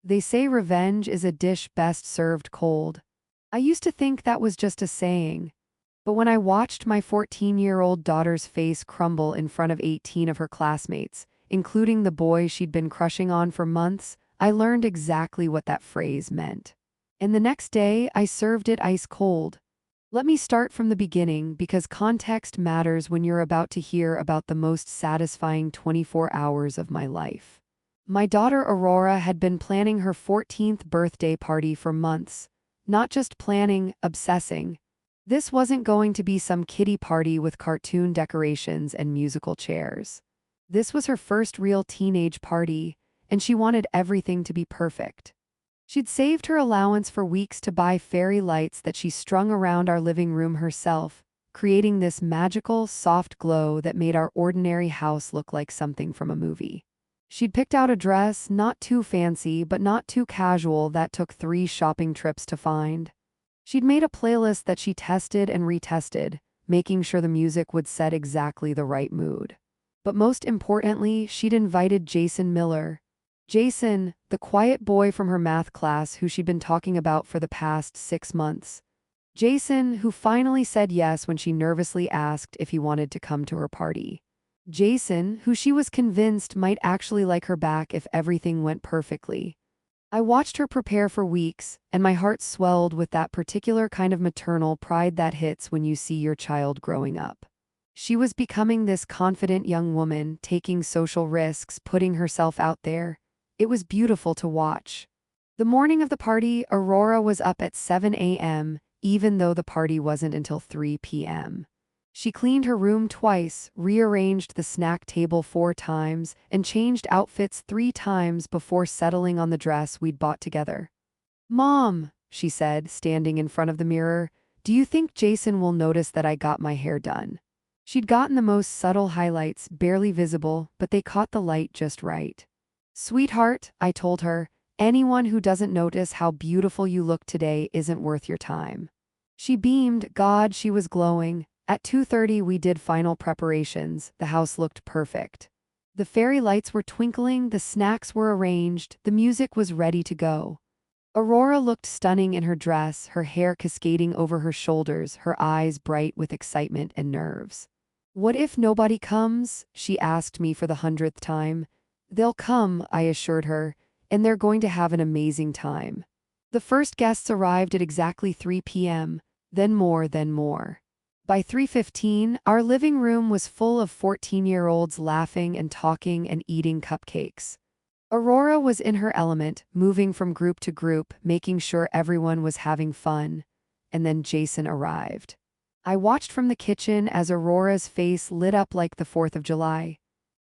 They say revenge is a dish best served cold. I used to think that was just a saying. But when I watched my 14-year-old daughter's face crumble in front of 18 of her classmates, including the boy she'd been crushing on for months, I learned exactly what that phrase meant. And the next day, I served it ice cold. Let me start from the beginning because context matters when you're about to hear about the most satisfying 24 hours of my life. My daughter Aurora had been planning her 14th birthday party for months. Not just planning, obsessing. This wasn't going to be some kiddie party with cartoon decorations and musical chairs. This was her first real teenage party, and she wanted everything to be perfect. She'd saved her allowance for weeks to buy fairy lights that she strung around our living room herself, creating this magical, soft glow that made our ordinary house look like something from a movie. She'd picked out a dress, not too fancy but not too casual, that took 3 shopping trips to find. She'd made a playlist that she tested and retested, making sure the music would set exactly the right mood. But most importantly, she'd invited Jason Miller. Jason, the quiet boy from her math class who she'd been talking about for the past 6 months. Jason, who finally said yes when she nervously asked if he wanted to come to her party. Jason, who she was convinced might actually like her back if everything went perfectly. I watched her prepare for weeks, and my heart swelled with that particular kind of maternal pride that hits when you see your child growing up. She was becoming this confident young woman, taking social risks, putting herself out there. It was beautiful to watch. The morning of the party, Aurora was up at 7 a.m., even though the party wasn't until 3 p.m. She cleaned her room twice, rearranged the snack table 4 times, and changed outfits 3 times before settling on the dress we'd bought together. "Mom," she said, standing in front of the mirror, "do you think Jason will notice that I got my hair done?" She'd gotten the most subtle highlights, barely visible, but they caught the light just right. "Sweetheart," I told her, "anyone who doesn't notice how beautiful you look today isn't worth your time." She beamed. God, she was glowing. At 2:30 we did final preparations. The house looked perfect. The fairy lights were twinkling, the snacks were arranged, the music was ready to go. Aurora looked stunning in her dress, her hair cascading over her shoulders, her eyes bright with excitement and nerves. "What if nobody comes?" she asked me for the 100th time. "They'll come," I assured her, "and they're going to have an amazing time." The first guests arrived at exactly 3 p.m., then more. By 3:15, our living room was full of 14-year-olds laughing and talking and eating cupcakes. Aurora was in her element, moving from group to group, making sure everyone was having fun. And then Jason arrived. I watched from the kitchen as Aurora's face lit up like the 4th of July.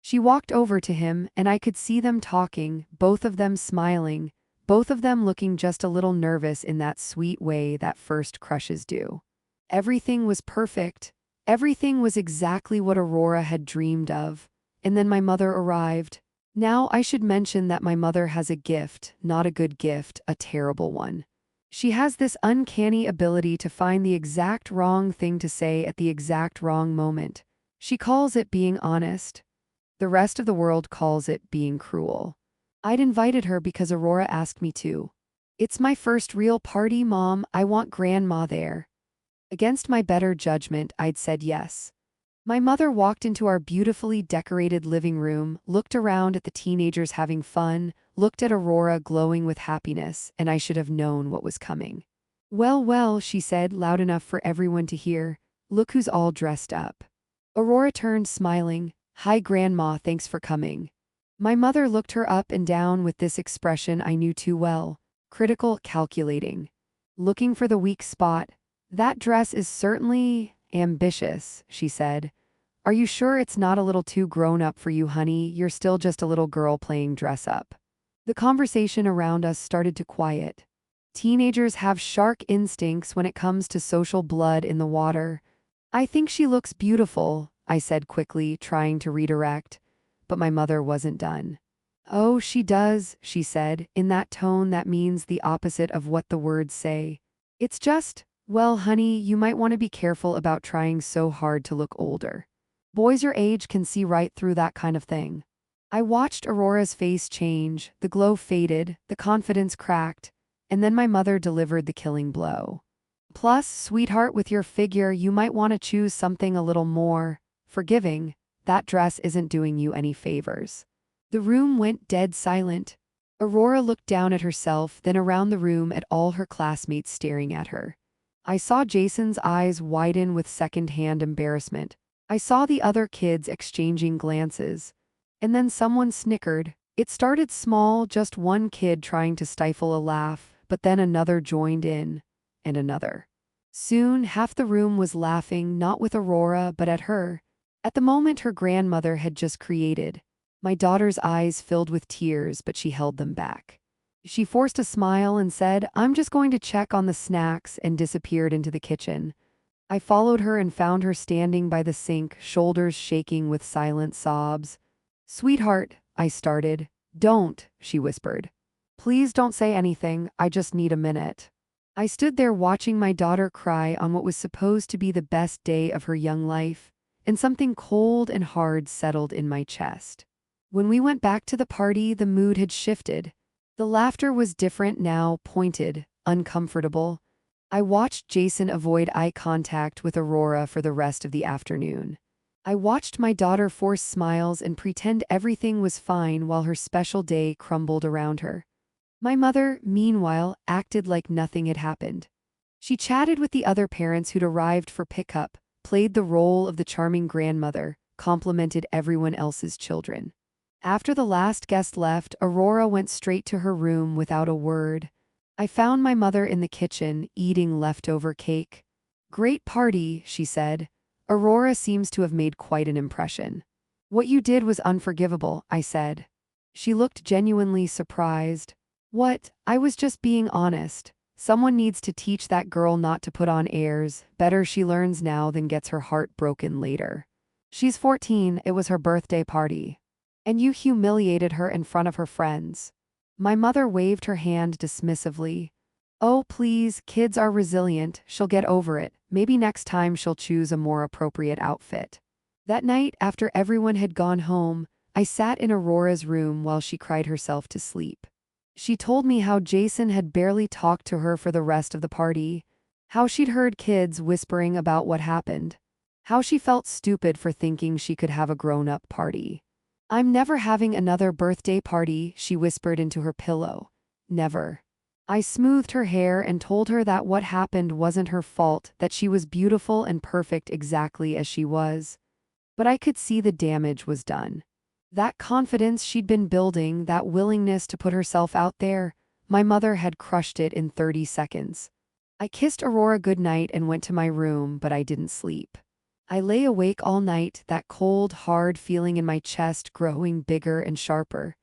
She walked over to him, and I could see them talking, both of them smiling, both of them looking just a little nervous in that sweet way that first crushes do. Everything was perfect. Everything was exactly what Aurora had dreamed of. And then my mother arrived. Now I should mention that my mother has a gift, not a good gift, a terrible one. She has this uncanny ability to find the exact wrong thing to say at the exact wrong moment. She calls it being honest. The rest of the world calls it being cruel. I'd invited her because Aurora asked me to. "It's my first real party, Mom. I want Grandma there." Against my better judgment, I'd said yes. My mother walked into our beautifully decorated living room, looked around at the teenagers having fun, looked at Aurora glowing with happiness, and I should have known what was coming. Well, she said, loud enough for everyone to hear. "Look who's all dressed up." Aurora turned, smiling. "Hi, Grandma, thanks for coming." My mother looked her up and down with this expression I knew too well. Critical, calculating. Looking for the weak spot. "That dress is certainly ambitious," she said. "Are you sure it's not a little too grown up for you, honey? You're still just a little girl playing dress up." The conversation around us started to quiet. Teenagers have shark instincts when it comes to social blood in the water. "I think she looks beautiful," I said quickly, trying to redirect. But my mother wasn't done. "Oh, she does," she said, in that tone that means the opposite of what the words say. "It's just, well, honey, you might want to be careful about trying so hard to look older. Boys your age can see right through that kind of thing." I watched Aurora's face change, the glow faded, the confidence cracked, and then my mother delivered the killing blow. Plus, sweetheart, with your figure, you might want to choose something a little more forgiving. That dress isn't doing you any favors. The room went dead silent. Aurora looked down at herself, then around the room at all her classmates staring at her. I saw Jason's eyes widen with second-hand embarrassment. I saw the other kids exchanging glances. And then someone snickered. It started small, just one kid trying to stifle a laugh, but then another joined in, and another. Soon, half the room was laughing, not with Aurora, but at her, at the moment her grandmother had just created. My daughter's eyes filled with tears, but she held them back. She forced a smile and said, "I'm just going to check on the snacks," and disappeared into the kitchen. I followed her and found her standing by the sink, shoulders shaking with silent sobs. "Sweetheart," I started. "Don't," she whispered. "Please don't say anything, I just need a minute." I stood there watching my daughter cry on what was supposed to be the best day of her young life, and something cold and hard settled in my chest. When we went back to the party, the mood had shifted. The laughter was different now, pointed, uncomfortable. I watched Jason avoid eye contact with Aurora for the rest of the afternoon. I watched my daughter force smiles and pretend everything was fine while her special day crumbled around her. My mother, meanwhile, acted like nothing had happened. She chatted with the other parents who'd arrived for pickup, played the role of the charming grandmother, complimented everyone else's children. After the last guest left, Aurora went straight to her room without a word. I found my mother in the kitchen, eating leftover cake. "Great party," she said. "Aurora seems to have made quite an impression." "What you did was unforgivable," I said. She looked genuinely surprised. "What? I was just being honest. Someone needs to teach that girl not to put on airs. Better she learns now than gets her heart broken later. She's 14, it was her birthday party. And you humiliated her in front of her friends." My mother waved her hand dismissively. "Oh, please, kids are resilient, she'll get over it. Maybe next time she'll choose a more appropriate outfit." That night, after everyone had gone home, I sat in Aurora's room while she cried herself to sleep. She told me how Jason had barely talked to her for the rest of the party, how she'd heard kids whispering about what happened, how she felt stupid for thinking she could have a grown-up party. "I'm never having another birthday party," she whispered into her pillow. "Never." I smoothed her hair and told her that what happened wasn't her fault, that she was beautiful and perfect exactly as she was. But I could see the damage was done. That confidence she'd been building, that willingness to put herself out there, my mother had crushed it in 30 seconds. I kissed Aurora goodnight and went to my room, but I didn't sleep. I lay awake all night, that cold, hard feeling in my chest growing bigger and sharper.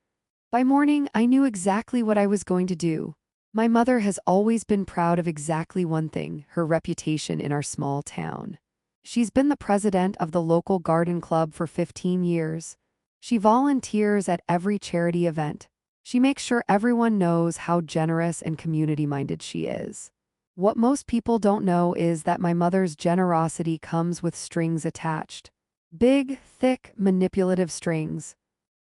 By morning, I knew exactly what I was going to do. My mother has always been proud of exactly one thing, her reputation in our small town. She's been the president of the local garden club for 15 years. She volunteers at every charity event. She makes sure everyone knows how generous and community-minded she is. What most people don't know is that my mother's generosity comes with strings attached. Big, thick, manipulative strings.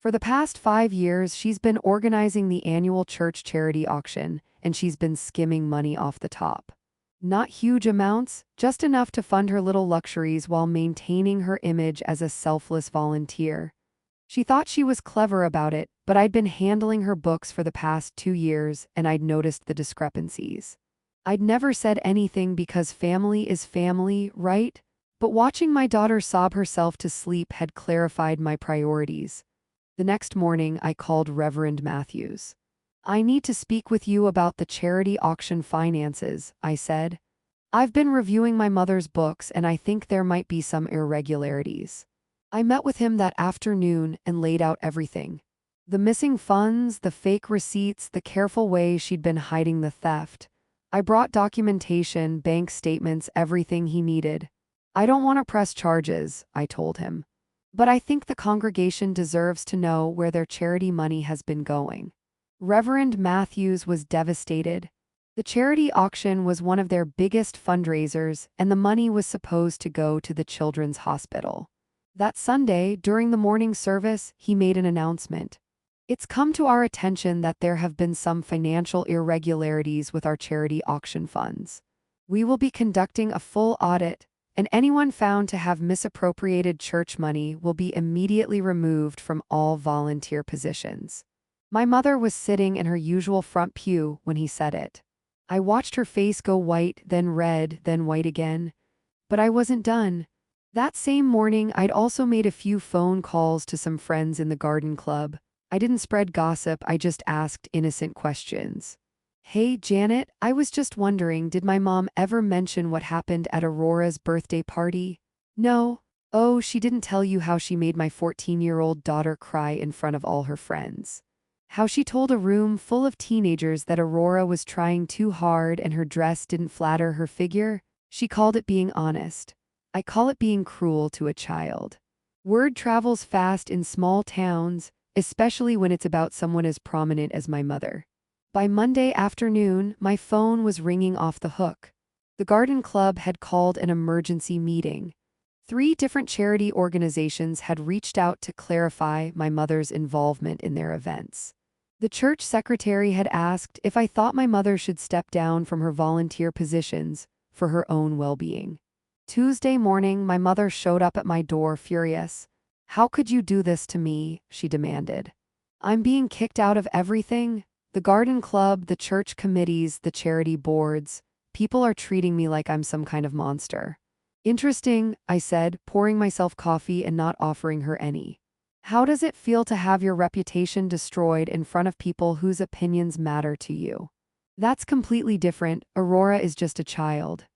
For the past 5 years, she's been organizing the annual church charity auction, and she's been skimming money off the top. Not huge amounts, just enough to fund her little luxuries while maintaining her image as a selfless volunteer. She thought she was clever about it, but I'd been handling her books for the past 2 years, and I'd noticed the discrepancies. I'd never said anything because family is family, right? But watching my daughter sob herself to sleep had clarified my priorities. The next morning, I called Reverend Matthews. "I need to speak with you about the charity auction finances," I said. "I've been reviewing my mother's books and I think there might be some irregularities." I met with him that afternoon and laid out everything. The missing funds, the fake receipts, the careful way she'd been hiding the theft. I brought documentation, bank statements, everything he needed. "I don't want to press charges," I told him. "But I think the congregation deserves to know where their charity money has been going." Reverend Matthews was devastated. The charity auction was one of their biggest fundraisers, and the money was supposed to go to the children's hospital. That Sunday, during the morning service, he made an announcement. It's come to our attention that there have been some financial irregularities with our charity auction funds. We will be conducting a full audit, and anyone found to have misappropriated church money will be immediately removed from all volunteer positions. My mother was sitting in her usual front pew when he said it. I watched her face go white, then red, then white again. But I wasn't done. That same morning, I'd also made a few phone calls to some friends in the garden club. I didn't spread gossip, I just asked innocent questions. Hey, Janet, I was just wondering, did my mom ever mention what happened at Aurora's birthday party? No. Oh, she didn't tell you how she made my 14-year-old daughter cry in front of all her friends. How she told a room full of teenagers that Aurora was trying too hard and her dress didn't flatter her figure? She called it being honest. I call it being cruel to a child. Word travels fast in small towns, especially when it's about someone as prominent as my mother. By Monday afternoon, my phone was ringing off the hook. The garden club had called an emergency meeting. 3 different charity organizations had reached out to clarify my mother's involvement in their events. The church secretary had asked if I thought my mother should step down from her volunteer positions for her own well-being. Tuesday morning, my mother showed up at my door furious. "How could you do this to me?" she demanded. "I'm being kicked out of everything. The garden club, the church committees, the charity boards. People are treating me like I'm some kind of monster." "Interesting," I said, pouring myself coffee and not offering her any. "How does it feel to have your reputation destroyed in front of people whose opinions matter to you?" "That's completely different. Aurora is just a child."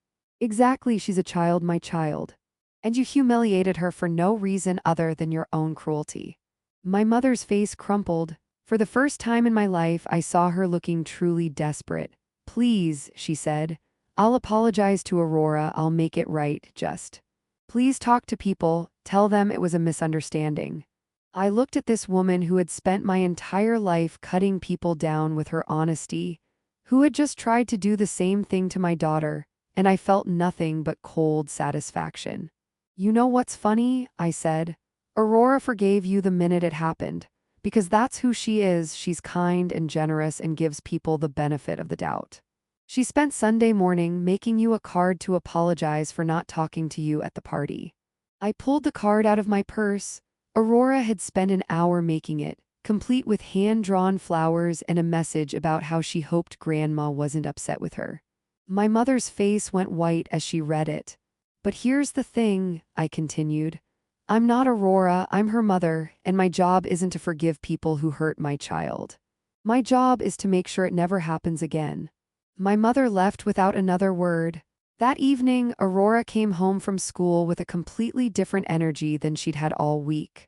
"Exactly, she's a child, my child. And you humiliated her for no reason other than your own cruelty." My mother's face crumpled. For the first time in my life, I saw her looking truly desperate. "Please," she said. "I'll apologize to Aurora, I'll make it right, just. Please talk to people, tell them it was a misunderstanding." I looked at this woman who had spent my entire life cutting people down with her honesty, who had just tried to do the same thing to my daughter, and I felt nothing but cold satisfaction. "You know what's funny?" I said. "Aurora forgave you the minute it happened. Because that's who she is. She's kind and generous and gives people the benefit of the doubt. She spent Sunday morning making you a card to apologize for not talking to you at the party." I pulled the card out of my purse. Aurora had spent an hour making it, complete with hand-drawn flowers and a message about how she hoped Grandma wasn't upset with her. My mother's face went white as she read it. "But here's the thing," I continued. "I'm not Aurora, I'm her mother, and my job isn't to forgive people who hurt my child. My job is to make sure it never happens again." My mother left without another word. That evening, Aurora came home from school with a completely different energy than she'd had all week.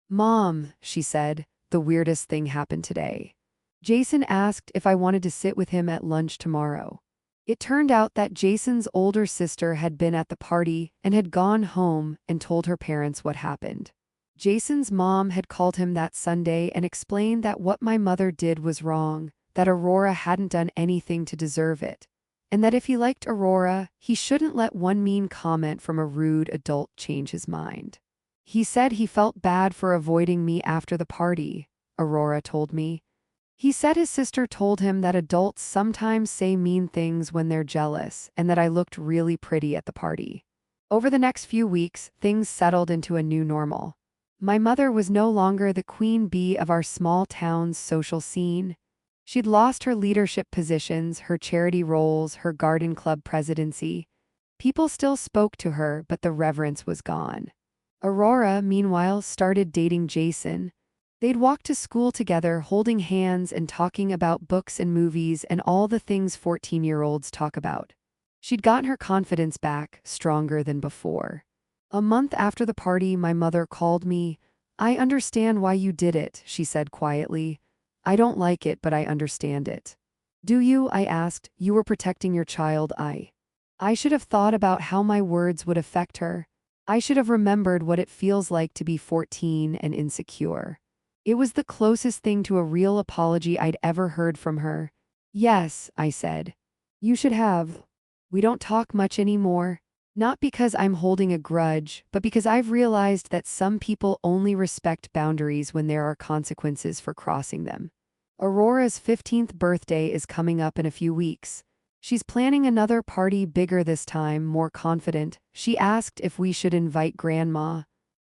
"Mom," she said, "the weirdest thing happened today. Jason asked if I wanted to sit with him at lunch tomorrow." It turned out that Jason's older sister had been at the party and had gone home and told her parents what happened. Jason's mom had called him that Sunday and explained that what my mother did was wrong, that Aurora hadn't done anything to deserve it, and that if he liked Aurora, he shouldn't let one mean comment from a rude adult change his mind. "He said he felt bad for avoiding me after the party," Aurora told me. "He said his sister told him that adults sometimes say mean things when they're jealous and that I looked really pretty at the party." Over the next few weeks, things settled into a new normal. My mother was no longer the queen bee of our small town's social scene. She'd lost her leadership positions, her charity roles, her garden club presidency. People still spoke to her, but the reverence was gone. Aurora, meanwhile, started dating Jason. They'd walk to school together, holding hands and talking about books and movies and all the things 14-year-olds talk about. She'd gotten her confidence back, stronger than before. A month after the party, my mother called me. "I understand why you did it," she said quietly. "I don't like it, but I understand it." "Do you?" I asked. "You were protecting your child." I should have thought about how my words would affect her. I should have remembered what it feels like to be 14 and insecure. It was the closest thing to a real apology I'd ever heard from her. "Yes," I said. "You should have. We don't talk much anymore." Not because I'm holding a grudge, but because I've realized that some people only respect boundaries when there are consequences for crossing them. Aurora's 15th birthday is coming up in a few weeks. She's planning another party bigger this time, more confident. She asked if we should invite Grandma.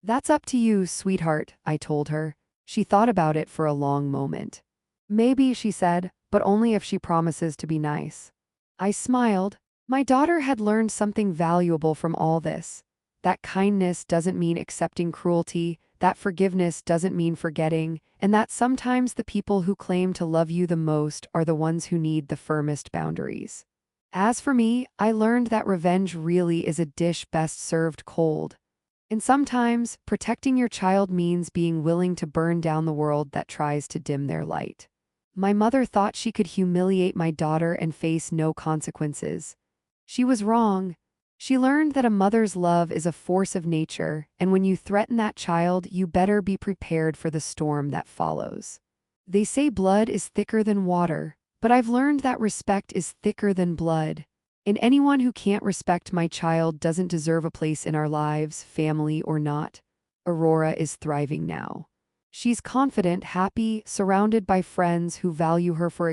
That's up to you, sweetheart, I told her. She thought about it for a long moment. Maybe, she said, but only if she promises to be nice. I smiled. My daughter had learned something valuable from all this. That kindness doesn't mean accepting cruelty, that forgiveness doesn't mean forgetting, and that sometimes the people who claim to love you the most are the ones who need the firmest boundaries. As for me, I learned that revenge really is a dish best served cold. And sometimes, protecting your child means being willing to burn down the world that tries to dim their light. My mother thought she could humiliate my daughter and face no consequences. She was wrong. She learned that a mother's love is a force of nature, and when you threaten that child, you better be prepared for the storm that follows. They say blood is thicker than water, but I've learned that respect is thicker than blood. And anyone who can't respect my child doesn't deserve a place in our lives, family or not. Aurora is thriving now. She's confident, happy, surrounded by friends who value her for